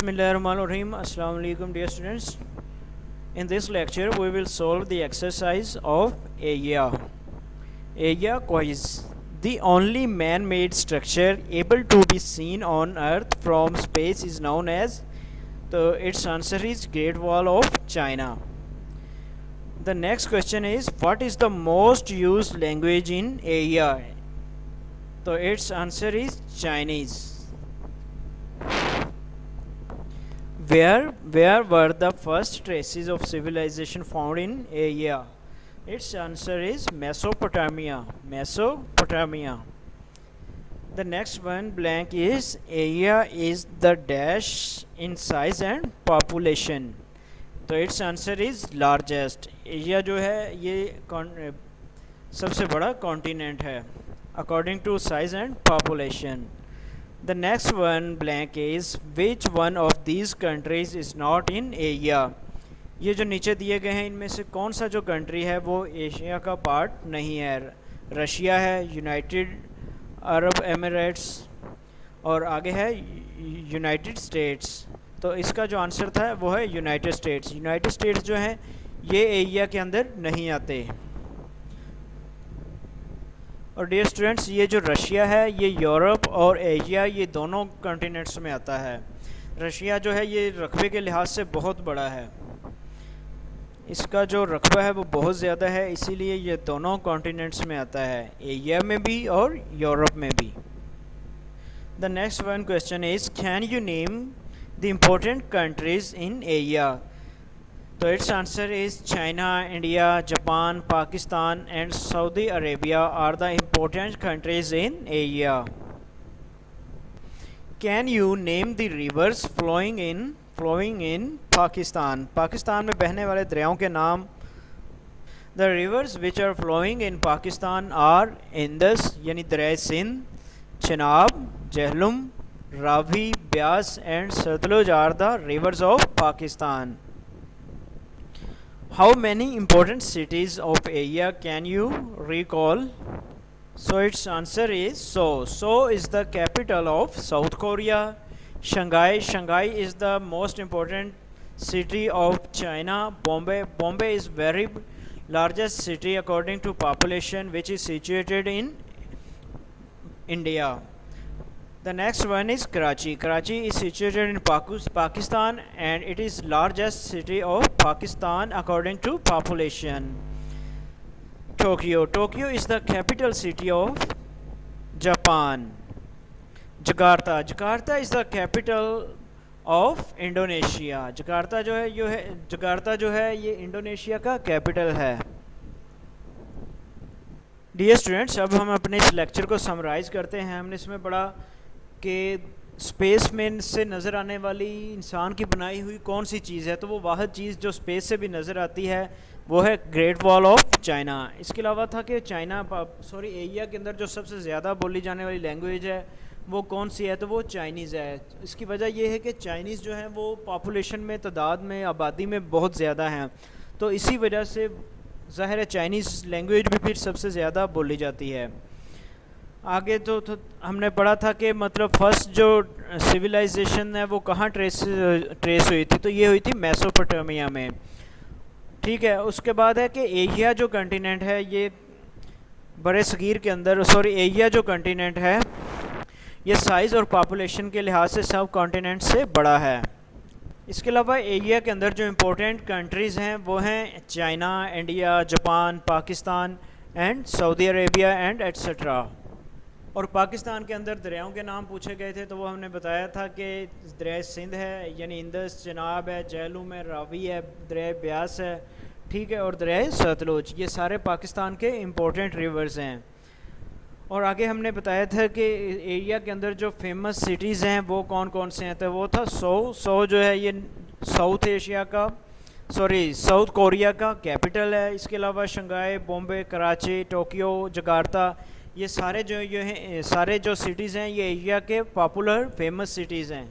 Bismillahirrahmanirrahim. Assalamu alaikum, dear students. In this lecture, we will solve the exercise of area. Area quiz. The only man-made structure able to be seen on Earth from space is known as. Its answer is Great Wall of China. The next question is, what is the most used language in area? Its answer is Chinese. Where were the first traces of civilization found in Asia? Its answer is Mesopotamia. The next one blank is Asia is the dash in size and population. तो its answer is largest. Asia जो है ये सबसे बड़ा continent है according to size and population. The next one blank is which one of these countries is not in Asia? ये जो नीचे दिए गए हैं इनमें से कौन सा जो कंट्री है वो एशिया का पार्ट नहीं है. रशिया है, यूनाइटेड अरब एमिरेट्स और आगे है यूनाइटेड स्टेट्स. तो इसका जो आंसर था वो है यूनाइटेड स्टेट्स. यूनाइटेड स्टेट्स जो हैं ये एशिया के अंदर नहीं आते. और डियर स्टूडेंट्स, ये जो रशिया है ये यूरोप और एशिया ये दोनों कॉन्टिनेंट्स में आता है. रशिया जो है ये रकबे के लिहाज से बहुत बड़ा है. इसका जो रकबा है वो बहुत ज़्यादा है, इसीलिए ये दोनों कॉन्टिनेंट्स में आता है, एशिया में भी और यूरोप में भी. The next one question is can you name the important countries in Asia? तो its answer is China, India, Japan, Pakistan and Saudi Arabia are the important countries in Asia. Can you name the rivers flowing in Pakistan? Pakistan में बहने वाले दरियाओं के नाम. The rivers which are flowing in Pakistan are Indus यानी दरिया Sindh, Chenab, Jhelum, Ravi, Beas and Sutlej are the rivers of Pakistan. How many important cities of Asia can you recall? So its answer is Seoul. Seoul is the capital of South Korea. Shanghai is the most important city of China. Bombay is very largest city according to population, which is situated in India. The next one is Karachi. Karachi is situated in Pakistan and it is largest city of Pakistan according to population. Tokyo is the capital city of Japan. Jakarta is the capital of Indonesia. Jakarta जो है ये Indonesia का capital है. Dear students, अब हम अपने इस lecture को समराइज़ करते हैं. हमने इसमें पढ़ा कि स्पेस में से नज़र आने वाली इंसान की बनाई हुई कौन सी चीज़ है. तो वो वाहिद चीज़ जो स्पेस से भी नज़र आती है वो है ग्रेट वॉल ऑफ चाइना. इसके अलावा था कि एशिया के अंदर जो सबसे ज़्यादा बोली जाने वाली लैंग्वेज है वो कौन सी है, तो वो चाइनीज़ है. इसकी वजह ये है कि चाइनीज़ जो है वो पॉपुलेशन में, तादाद में, आबादी में बहुत ज़्यादा हैं. तो इसी वजह से ज़ाहिर है चाइनीज़ लैंग्वेज भी फिर सबसे ज़्यादा बोली जाती है. आगे तो हमने पढ़ा था कि मतलब फर्स्ट जो सिविलाइजेशन है वो कहाँ ट्रेस हुई थी, तो ये हुई थी मेसोपोटामिया में. ठीक है. उसके बाद है कि एशिया जो कंटिनेंट है ये बड़े सगीर के अंदर एशिया जो कंटिनेंट है ये साइज़ और पॉपुलेशन के लिहाज से सब कॉन्टिनेंट से बड़ा है. इसके अलावा एशिया के अंदर जो इम्पोर्टेंट कंट्रीज़ हैं वो हैं China, India, Japan, Pakistan and Saudi Arabia and etcetera. और पाकिस्तान के अंदर दरियाओं के नाम पूछे गए थे, तो वो हमने बताया था कि दरिया सिंध है यानी इंदस, चनाब है, जहलुम है, रावी है, दरिया ब्यास है, ठीक है, और दरिया सतलुज. ये सारे पाकिस्तान के इम्पोर्टेंट रिवर्स हैं. और आगे हमने बताया था कि एरिया के अंदर जो फेमस सिटीज़ हैं वो कौन कौन से हैं. तो वो था सो जो है ये साउथ कोरिया का कैपिटल है. इसके अलावा Shanghai, Bombay, Karachi, Tokyo, Jakarta, ये सारे जो सिटीज़ हैं ये एशिया के पॉपुलर फेमस सिटीज़ हैं.